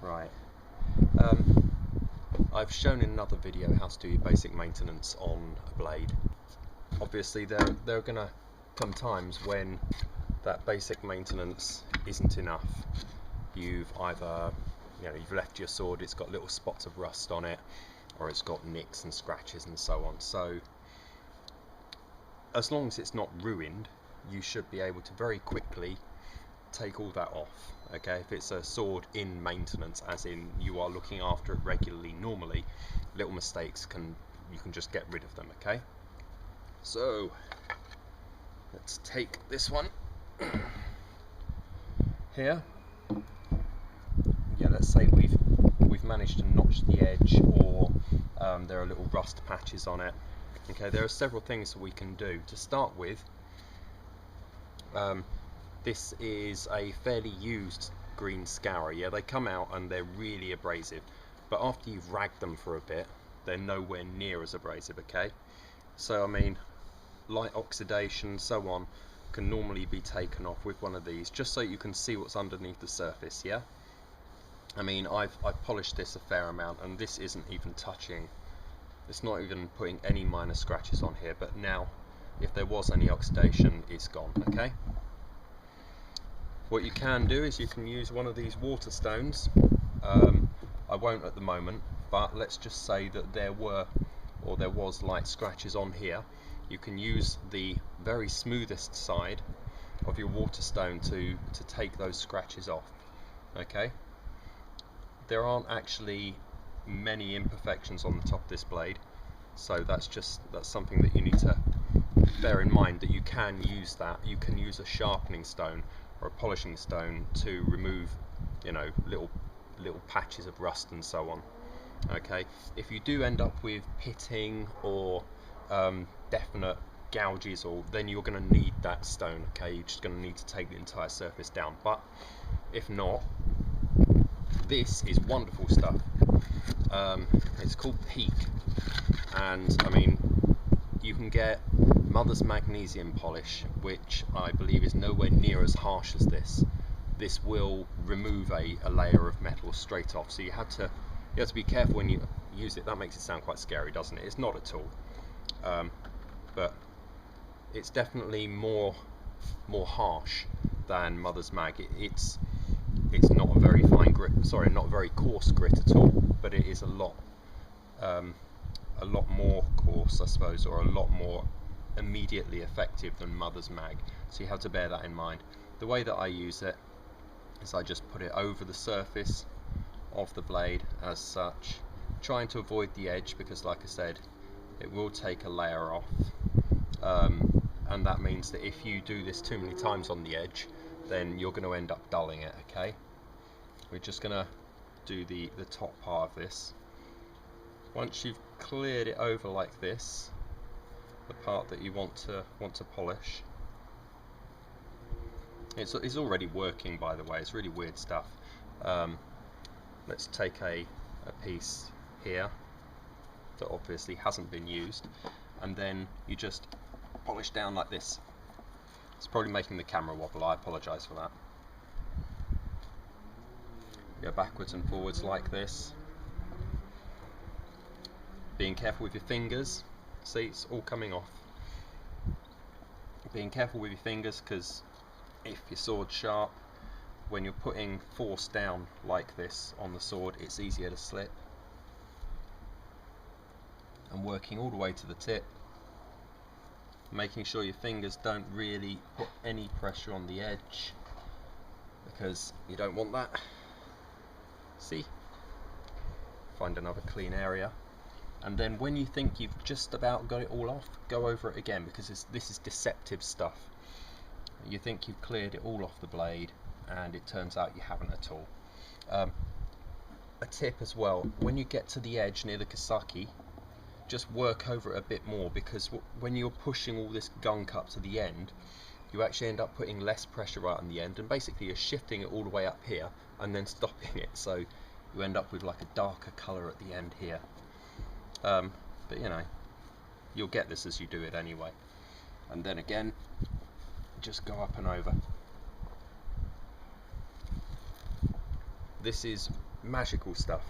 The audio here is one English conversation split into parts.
Right. I've shown in another video how to do your basic maintenance on a blade. Obviously there are going to come times when that basic maintenance isn't enough. You've either, you've left your sword, it's got little spots of rust on it, or it's got nicks and scratches and so on. So as long as it's not ruined, you should be able to very quickly take all that off. Okay, if it's a sword in maintenance, as in you are looking after it regularly, normally little mistakes you can just get rid of them. Okay, so let's take this one here. Yeah, let's say we've managed to notch the edge, or there are little rust patches on it. Okay, there are several things that we can do. To start with, this is a fairly used green scourer. Yeah, they come out and they're really abrasive, but after you've ragged them for a bit, they're nowhere near as abrasive. Okay, so I mean, light oxidation, so on, can normally be taken off with one of these, just so you can see what's underneath the surface. Yeah, I mean, I've polished this a fair amount, and this isn't even touching. It's not even putting any minor scratches on here, but now, if there was any oxidation, it's gone. Okay. What you can do is you can use one of these water stones. I won't at the moment, but let's just say that there was light scratches on here. You can use the very smoothest side of your water stone to take those scratches off. Okay. There aren't actually many imperfections on the top of this blade, so that's something that you need to bear in mind, that you can use that. You can use a sharpening stone or a polishing stone to remove, little patches of rust and so on. Okay, if you do end up with pitting or definite gouges, then you're going to need that stone. Okay, you're just going to need to take the entire surface down. But if not, this is wonderful stuff. It's called Peak, and I mean, you can get Mother's Magnesium polish, which I believe is nowhere near as harsh as this. This will remove a layer of metal straight off, so you have to be careful when you use it. That makes it sound quite scary, doesn't it? It's not at all, but it's definitely more harsh than Mother's Mag. It's not a very fine grit, sorry, not a very coarse grit at all, but it is a lot more coarse, I suppose, or a lot more immediately effective than Mother's Mag. So you have to bear that in mind. The way that I use it is I just put it over the surface of the blade as such, trying to avoid the edge, because like I said, it will take a layer off, and that means that if you do this too many times on the edge, then you're going to end up dulling it. Okay, we're just going to do the top part of this. Once you've cleared it over like this, the part that you want to polish, it's already working, by the way. It's really weird stuff. Let's take a piece here that obviously hasn't been used, and then you just polish down like this. It's probably making the camera wobble, I apologise for that. Go backwards and forwards like this, being careful with your fingers. See, it's all coming off. Being careful with your fingers, because if your sword's sharp, when you're putting force down like this on the sword, it's easier to slip. And working all the way to the tip, making sure your fingers don't really put any pressure on the edge, because you don't want that. See? Find another clean area, and then when you think you've just about got it all off, go over it again, because this is deceptive stuff. You think you've cleared it all off the blade, and it turns out you haven't at all. A tip as well, when you get to the edge near the Kosaki, just work over it a bit more, because when you're pushing all this gunk up to the end, you actually end up putting less pressure right on the end, and basically you're shifting it all the way up here and then stopping it, so you end up with like a darker colour at the end here. But you'll get this as you do it anyway. And then again, just go up and over. This is magical stuff.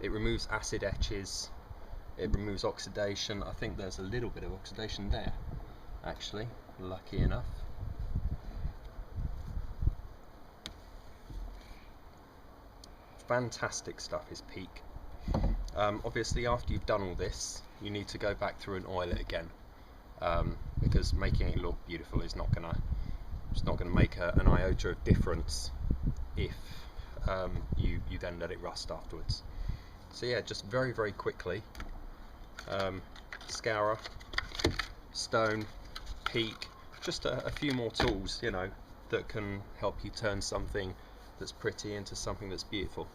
It removes acid etches, it removes oxidation. I think there's a little bit of oxidation there, actually, lucky enough. Fantastic stuff is Peak. Obviously after you've done all this, you need to go back through and oil it again, because making it look beautiful is not gonna make an iota of difference if you then let it rust afterwards. So yeah, just very quickly, Scourer, Stone, Peak, just a few more tools, you know, that can help you turn something that's pretty into something that's beautiful.